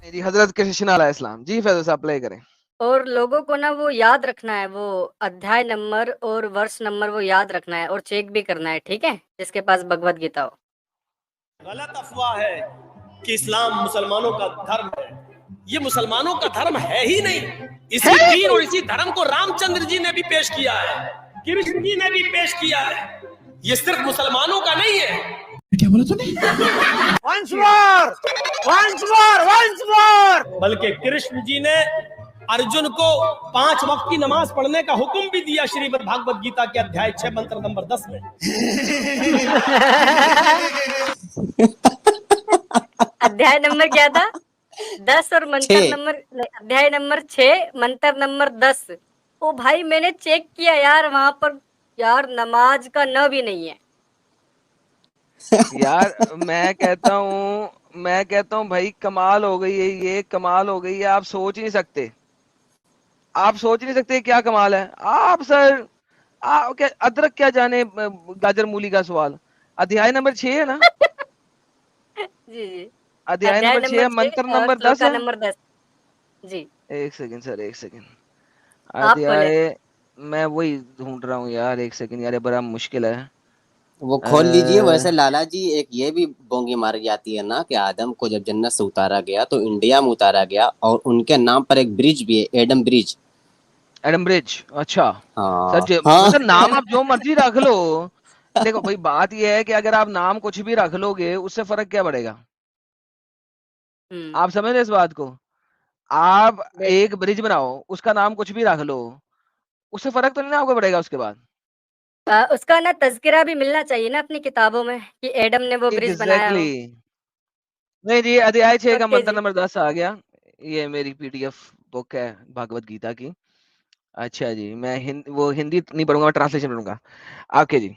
जी हजरत कृष्ण अलैहिस्सलाम जी, फैजल साहब प्ले करें। और लोगों को ना वो याद रखना है, वो अध्याय नंबर और वर्ष नंबर वो याद रखना है और चेक भी करना है, ठीक है, जिसके पास भगवत गीता हो। गलत अफवाह है कि इस्लाम मुसलमानों का धर्म है। ये मुसलमानों का धर्म है ही नहीं। इसी दीन और इसी धर्म को रामचंद्र जी ने भी पेश किया है, कृष्ण जी ने भी पेश किया है। ये सिर्फ मुसलमानों का नहीं है। क्या बोला तूने? Once more, once more, once more. बल्कि कृष्ण जी ने अर्जुन को 5 वक्त की नमाज पढ़ने का हुक्म भी दिया श्रीमद् भागवत गीता के अध्याय 6 मंत्र नंबर 10 में। अध्याय नंबर क्या था? 10 और मंत्र नंबर, अध्याय नंबर 6 मंत्र नंबर 10। ओ भाई मैंने चेक किया यार, वहां पर यार नमाज का न भी नहीं है यार मैं कहता हूँ भाई कमाल हो गई है, ये कमाल हो गई है। आप सोच नहीं सकते, आप सोच नहीं सकते क्या कमाल है। आप सर क्या अदरक क्या जाने गाजर मूली का सवाल। अध्याय नंबर 6 है ना? जी जी, अध्याय अध्याय नंबर 6 नंबर है, 6 मंत्र और नंबर 10 श्लोका है। नंबर 10। जी, एक सेकंड सर, एक सेकंड। आप बोले। अध्याय, मैं वही ढूंढ रहा हूँ यार, एक सेकंड यार, ये बड़ा मुश्किल है। वो खोल लीजिए। वैसे लाला जी एक ये भी बोंगी मारी जाती है ना कि आदम को जब जन्नत से उतारा गया तो इंडिया में उतारा गया और उनके नाम पर एक ब्रिज भी है, एडम ब्रिज। एडम ब्रिज, अच्छा। सर हाँ हाँ। वैसे नाम आप जो मर्जी रख लो। देखो भाई, बात यह है कि अगर आप नाम कुछ भी रख लोगे उससे फर्क क्या पड़ेगा? आप समझ रहे इस बात को? आप एक ब्रिज बनाओ, उसका नाम कुछ भी रख लो, उससे फर्क तो नहीं ना आपको पड़ेगा उसके बाद। उसका ना तज़किरा भी मिलना चाहिए ना अपनी किताबों में कि एडम ने वो ब्रिज बनाया हो। एग्जैक्टली। नहीं जी, अध्याय 6 का ओके मंत्र जी। नंबर 10 आ गया। ये मेरी पीडीएफ बुक है भागवत गीता की। अच्छा जी, मैं वो हिंदी नहीं पढ़ूंगा, मैं ट्रांसलेशन पढ़ूंगा। ओके जी।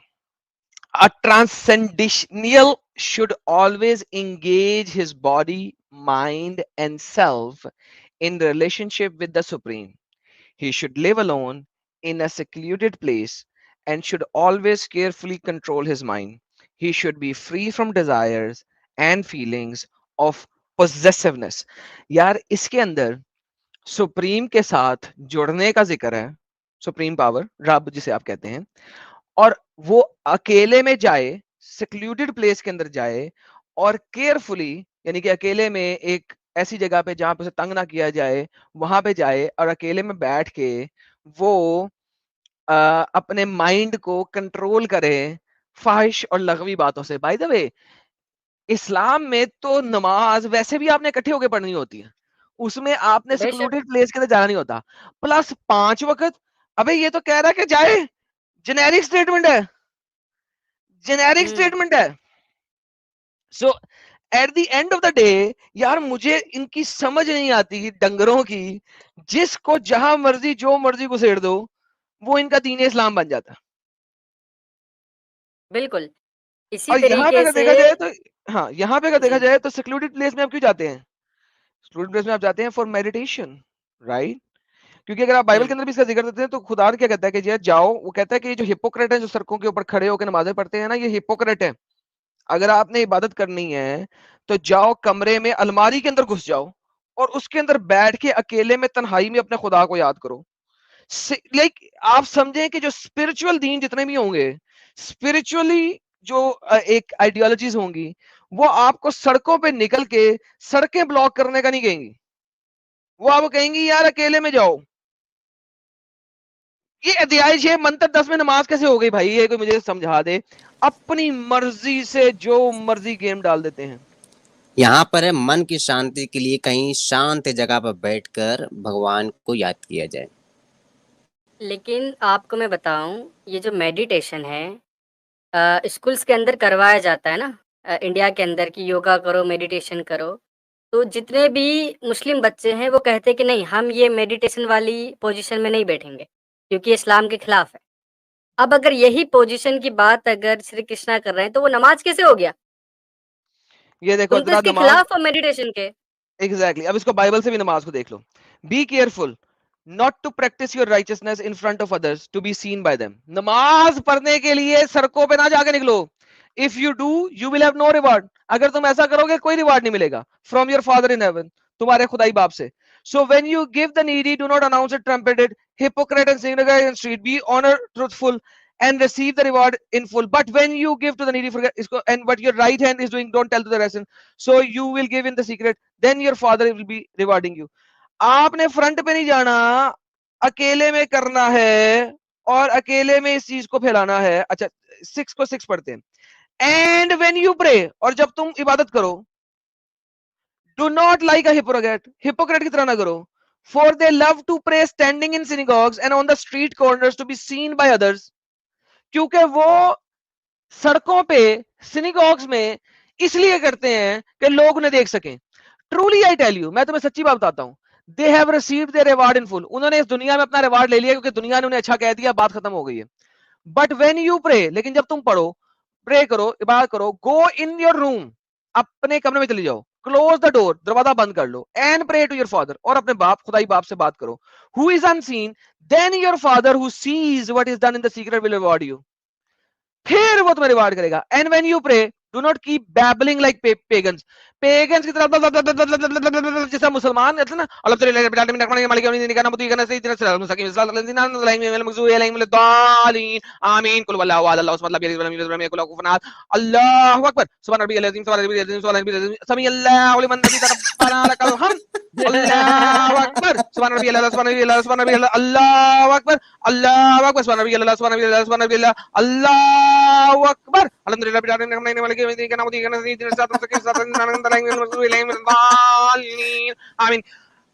A transcendental should always engage his body, mind, and self in relationship with the Supreme. He should live alone in a secluded place and should always carefully control his mind. He should be free from desires and feelings of possessiveness. यार इसके अंदर supreme के साथ जुड़ने का जिक्र है। Supreme power, रब जिसे आप कहते हैं, और वो अकेले में जाए, सिक्लूडेड प्लेस के अंदर जाए और केयरफुली, यानी कि अकेले में एक ऐसी जगह पे जहां पे उसे तंग ना किया जाए, वहां पे जाए और अकेले में बैठ के वो अपने माइंड को कंट्रोल करे ख्वाहिश और लग़वी बातों से। बाय द वे, इस्लाम में तो नमाज वैसे भी आपने इकट्ठे होकर पढ़नी होती है, उसमें आपने बेशक। सिक्लूडेड प्लेस के अंदर जाना नहीं होता। प्लस 5 वक्त। अबे ये तो कह रहा है कि जाए, जेनेरिक स्टेटमेंट है, जेनेरिक स्टेटमेंट है। So at the end of the day, यार मुझे इनकी समझ नहीं आती डंगरों की। जिसको जहां मर्जी जो मर्जी घुसेड़ दो, वो इनका दीन इस्लाम बन जाता। बिल्कुल, इसी और यहाँ पे तरीके अगर से। देखा जाए तो, हाँ यहाँ पे अगर देखा जी। जाए तो सिक्लूडेड प्लेस में आप क्यों जाते हैं? सिक्लूडेड प्लेस में आप जाते हैं फॉर मेडिटेशन, राइट? क्योंकि अगर आप बाइबल के अंदर भी इसका जिक्र देते हैं तो खुदा क्या कहता है कि जी जाओ, वो कहता है कि ये जो हिपोक्रेट है, जो सड़कों के ऊपर खड़े होकर नमाजें पढ़ते हैं ना, ये हिपोक्रेट है। अगर आपने इबादत करनी है तो जाओ कमरे में, अलमारी के अंदर घुस जाओ और उसके अंदर बैठ के अकेले में तन्हाई में अपने खुदा को याद करो। लाइक आप समझें कि जो स्पिरिचुअल दीन जितने भी होंगे, स्पिरिचुअली जो एक आइडियोलॉजीज होंगी, वो आपको सड़कों पे निकल के सड़कें ब्लॉक करने का नहीं कहेंगी। वो आपको कहेंगी यार अकेले में जाओ। ये अध्याय 6 मंत्र 10 में नमाज कैसे हो गई भाई? ये कोई मुझे समझा दे। अपनी मर्जी से जो मर्जी गेम डाल देते हैं। यहाँ पर है मन की शांति के लिए कहीं शांत जगह पर बैठकर भगवान को याद किया जाए। लेकिन आपको मैं बताऊं, ये जो मेडिटेशन है स्कूल्स के अंदर करवाया जाता है ना, इंडिया के अंदर की योगा करो, मेडिटेशन करो, तो जितने भी मुस्लिम बच्चे हैं वो कहते हैं कि नहीं, हम ये मेडिटेशन वाली पोजीशन में नहीं बैठेंगे क्योंकि ये इस्लाम के खिलाफ है। अब अगर यही पोजीशन की बात अगर श्री कृष्णा कर रहे हैं तो वो नमाज कैसे हो गया? ये देखो तुम तो जरा इसके नमाज, खिलाफ हो मेडिटेशन के। एग्जैक्टली। अब इसको बाइबल से भी नमाज को देख लो। Be careful not to practise your righteousness in front of others to be seen by them. नमाज पढ़ने के लिए सड़कों पे ना जाके निकलो। If you do you will have no reward. अगर तुम ऐसा करोगे कोई रिवार्ड नहीं मिलेगा from your father in heaven. तुम्हारे खुदाई बाप से. So when you give the needy, do not announce it trumpeted, hypocrite and synagogue and street. Be honor truthful and receive the reward in full. But when you give to the needy, forget and what your right hand is doing, don't tell to the rest. So you will give in the secret. Then your father will be rewarding you. आपने front पे नहीं जाना, अकेले में करना है और अकेले में इस चीज को फैलाना है. अच्छा 6 को 6 पढ़ते हैं. एंड व्हेन यू प्रे, और जब तुम इबादत करो, do not like a hypocrite की तरह ना करो. For they love to pray standing in synagogues and on the street corners to be seen by others. क्योंकि वो सड़कों पे सिनेगॉग्स में इसलिए करते हैं कि लोग उन्हें देख सकें. ट्रूली आई टेल यू, मैं तुम्हें सच्ची बात बताता हूं, they have received their reward in full. उन्होंने इस दुनिया में अपना रिवार्ड ले लिया क्योंकि दुनिया ने उन्हें अच्छा कह दिया, बात खत्म हो गई है. बट वेन यू प्रे, लेकिन जब तुम पढ़ो, प्रे करो, इबादत करो, गो इन योर रूम, अपने कमरे में चले जाओ, क्लोज द डोर, दरवाजा बंद कर लो, and pray to your father, और अपने बाप खुदाई बाप से बात करो, who is unseen, then your father who sees what is done in the secret will reward you. फिर वो तुम्हें रिवार्ड करेगा. And when you pray, do not keep babbling like pagans. Pagans की तरह जैसा मुसलमान कहते हैं ना, आमीन, कुल वल्लाहु अहद, अल्लाहु समद, अल्लाहु अकबर, सुभान रब्बियल अज़ीम, सुभान रब्बियल अज़ीम, सुभान रब्बियल अज़ीम, समी अल्लाहु लिमन हमीदा, रब्बना लकल हम्द, अल्लाहु अकबर, सुभान रब्बियल अला, सुभान रब्बियल अला, सुभान रब्बियल अला, अल्लाहु अकबर, अल्लाहु अकबर, सुभान रब्बियल अला, सुभान रब्बियल अला, सुभान रब्बियल अला, अल्लाहु अकबर, अल्हम्दुलिल्लाह रब्बिल आलमीन, रहमानिर रहीम, मालिकि यौमिद्दीन, इय्याका नअबुदु व इय्याका नस्तईन, इहदिनस सिरातल मुस्तकीम, सिरातल लज़ीना अनअमता अलैहिम, गैरिल मग़दूबि अलैहिम वलद्दाल्लीन, आमीन.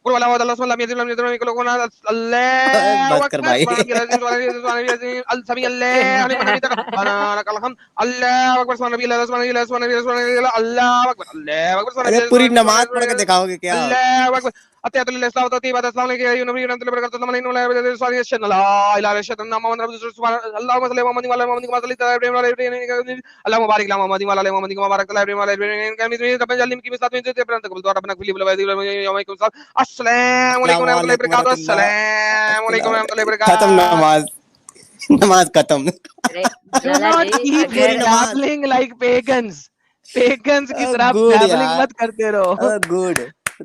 कुल वल्लाहु अहद, अल्लाहु समद, लम यलिद वलम यूलद वलम यकुल लहु कुफुवन अहद, अल्लाहु बस कर अकबर, भाई. सुभान रब्बियल अज़ीम, सुभान रब्बियल अज़ीम, सुभान रब्बियल अज़ीम, समी अल्लाहु लिमन हमीदा, रब्बना लकल हम्द, अल्लाहु अकबर, सुभान रब्बियल अला, सुभान रब्बियल अला, सुभान रब्बियल अला, सुभान रब्बियल अला, अल्लाहु अकबर, अल्लाहु अकबर, सुभान अरे रब्बियल अला, पूरी सुभान नमाज पढ़ के रब्बियल अला, दिखाओगे क्या? अल्लाहु अकबर. अत्तहियातुल्लिल्लाहि इस्लाम तौहीद अस्सलामु अलैकुम या नबी रहमतुल्लाहि व बरकातुहू सल्लल्लाहु अलैहि वसल्लम ला इलाहा इल्लल्लाह अशहदु अन्ना मुहम्मदन रसूलुल्लाह सुब्हान अल्लाहुम्मा सल्लि अला मुहम्मदिन व अला मुहम्मदिन कमा सल्लैता अला इब्राहीम व अला इब्राहीम अल्लाहुम्मा बारिक अला मुहम्मदिन व अला मुहम्मदिन कमा बारकता अला इब्राहीम व अला इब्राहीम इन्नका हमीदुम मजीद. रब्बना जअलनी मुकीमिस सलाति व मिन ज़ुर्रिय्यति रब्बना तक़ब्बल दुआ रब्बना इग़फिर ली व लिवलिदैया व अलैकुम अस्सलाम. अस्सलामु अलैकुम व रहमतुल्लाहि व अस्सलाम बरकातुहू. वालेकुम अस्सलामु अलैकुम व रहमतुल्लाहि व खत्म बरकातुहू. नमाज. नमाज खत्म. अरे Do Lala not ji, keep पूरी अगर नमाज. babbling like pagans. Pagans की तरह गुड babbling यार. मत करते रहो. Good good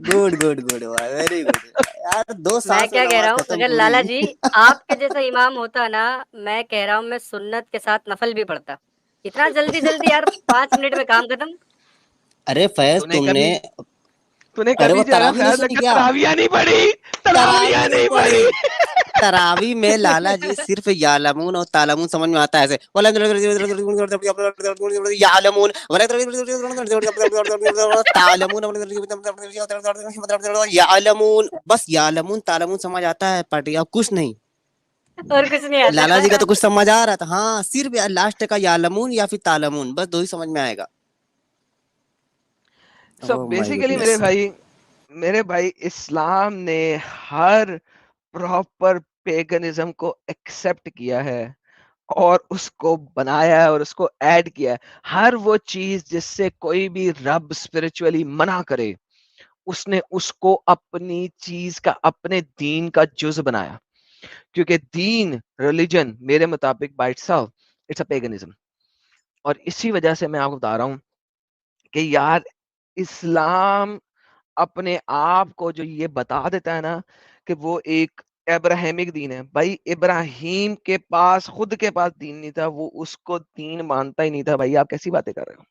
good good, very good यार. 2 मैं सांस में क्या कह रहा नमाज हूँ, खत्म अगर पूरी. लाला जी आपके जैसा इमाम होता ना, मैं कह रहा हूँ मैं सुन्नत के साथ नफल भी पढ़ता. इतना जल्दी-जल्दी यार, 5 मिनट में काम खत्म. अरे फैज तूने तुमने. कभी तूने अरे कभी वो जो है ना, तरावी नहीं फैज सुनी लगता क्या? तरावियां नहीं पढ़ी. तरावी तरावियां नहीं नहीं पढ़ी. पढ़ी. तरावी में लाला जी सिर्फ यालमून और तालमून समझ में आता है ऐसे. यालमून तालमून यालमून, बस यालमून तालमून समझ आता है पार्टी, अब कुछ नहीं. और कुछ नहीं आता. लाला जी का तो कुछ समझ आ रहा था. हाँ, सिर्फ लास्ट का यालमून या फिर तालमून, बस 2 ही समझ में आएगा. So oh my basically goodness. मेरे भाई इस्लाम ने हर प्रॉपर पेगनिज्म को एक्सेप्ट किया है और उसको बनाया है और उसको ऐड किया है. हर वो चीज जिससे कोई भी रब स्पिरिचुअली मना करे, उसने उसको अपनी चीज का, अपने दीन का जुज बनाया. क्योंकि दीन, रिलीजन मेरे मुताबिक by itself it's a paganism. और इसी वजह से मैं आपको बता रहा हूँ कि यार इस्लाम अपने आप को जो ये बता देता है ना कि वो एक अब्राहमिक दीन है. भाई इब्राहिम के पास खुद के पास दीन नहीं था, वो उसको दीन मानता ही नहीं था. भाई आप कैसी बातें कर रहे हो?